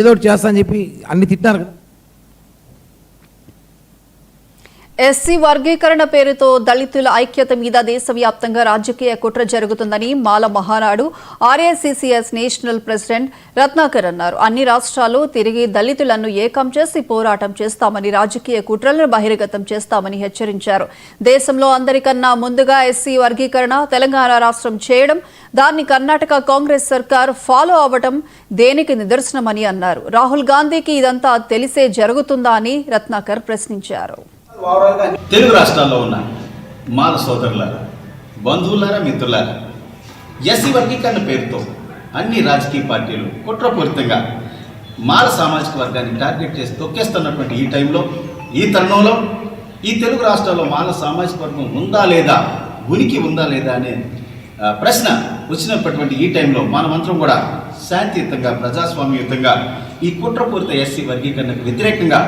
ఏదో ఒకటి చేస్తా అని చెప్పి అన్ని తిట్టినారు కదా. ఎస్సీ వర్గీకరణ పేరుతో దళితుల ఐక్యత మీద దేశవ్యాప్తంగా రాజకీయ కుట్ర జరుగుతుందని మాల మహానాడు ఆర్ఏసీసీఎస్ నేషనల్ ప్రెసిడెంట్ రత్నాకర్ అన్నారు. అన్ని రాష్ట్రాలు తిరిగి దళితులను ఏకం చేసి పోరాటం చేస్తామని, రాజకీయ కుట్రలను బహిర్గతం చేస్తామని హెచ్చరించారు. దేశంలో అందరికన్నా ముందుగా ఎస్సీ వర్గీకరణ తెలంగాణ రాష్ట్రం చేయడం, దాన్ని కర్ణాటక కాంగ్రెస్ సర్కార్ ఫాలో అవ్వడం దేనికి నిదర్శనమని అన్నారు. రాహుల్ గాంధీకి ఇదంతా తెలిసే జరుగుతుందా అని రత్నాకర్ ప్రశ్నించారు. తెలుగు రాష్ట్రాల్లో ఉన్న మాల సోదరులారా, బంధువులారా, మిత్రులారా, ఎస్సీ వర్గీకరణ పేరుతో అన్ని రాజకీయ పార్టీలు కుట్రపూరితంగా మాల సామాజిక వర్గాన్ని టార్గెట్ చేసి తొక్కేస్తున్నటువంటి ఈ టైంలో, ఈ తరుణంలో ఈ తెలుగు రాష్ట్రాల్లో మాల సామాజిక వర్గం ఉందా లేదా, ఉనికి ఉందా లేదా అనే ప్రశ్న వచ్చినటువంటి ఈ టైంలో మనమందరం కూడా శాంతియుతంగా, ప్రజాస్వామ్యయుతంగా ఈ కుట్రపూరిత ఎస్సీ వర్గీకరణకు వ్యతిరేకంగా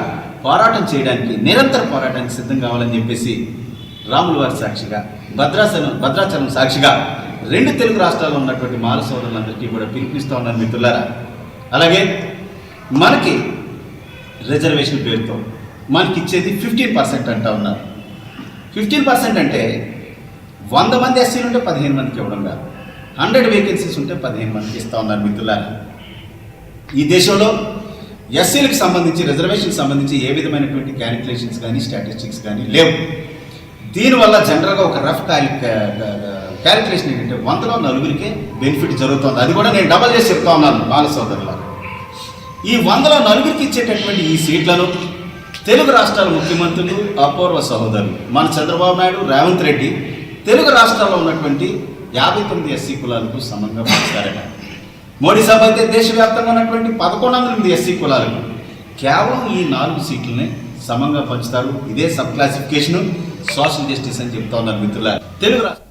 పోరాటం చేయడానికి, నిరంతర పోరాటానికి సిద్ధం కావాలని చెప్పేసి రాముల వారి సాక్షిగా, భద్రాచలం సాక్షిగా రెండు తెలుగు రాష్ట్రాల్లో ఉన్నటువంటి మాల సోదరులందరికీ కూడా పిలుపునిస్తూ ఉన్నారు మిత్రులారా. అలాగే మనకి రిజర్వేషన్ పేరుతో మనకి ఇచ్చేది 15% అంటా ఉన్నారు. 15% అంటే 100 మంది ఎస్సీలు ఉంటే 15 మందికి ఇవ్వడం కాదు, 100 వేకెన్సీస్ ఉంటే 15 మందికి ఇస్తూ ఉన్నారు మిత్రులారా. ఈ దేశంలో ఎస్సీలకు సంబంధించి, రిజర్వేషన్కి సంబంధించి ఏ విధమైనటువంటి క్యాలిక్యులేషన్స్ కానీ స్టాటిస్టిక్స్ కానీ లేవు. దీనివల్ల జనరల్గా ఒక రఫ్ క్యాలిక్యులేషన్ ఏంటంటే 100లో 4 బెనిఫిట్ జరుగుతుంది. అది కూడా నేను డబల్ చేసి చెప్తా ఉన్నాను మాల సోదరుల. ఈ 100లో 4 ఇచ్చేటటువంటి ఈ సీట్లను తెలుగు రాష్ట్రాల ముఖ్యమంత్రులు, అపూర్వ సహోదరులు మన చంద్రబాబు నాయుడు, రేవంత్ రెడ్డి తెలుగు రాష్ట్రాల్లో ఉన్నటువంటి 59 ఎస్సీ కులాలకు సమంగా పంచుతారట. మోడీ సభ అయితే దేశవ్యాప్తంగా ఉన్నటువంటి 1100 ఎస్సీ కులాలకు కేవలం ఈ 4 సీట్లనే సమంగా పంచుతారు. ఇదే సబ్ క్లాసిఫికేషన్, సోషల్ జస్టిస్ అని చెప్తా ఉన్నారు మిత్రులారా. తెలుగు రాష్ట్ర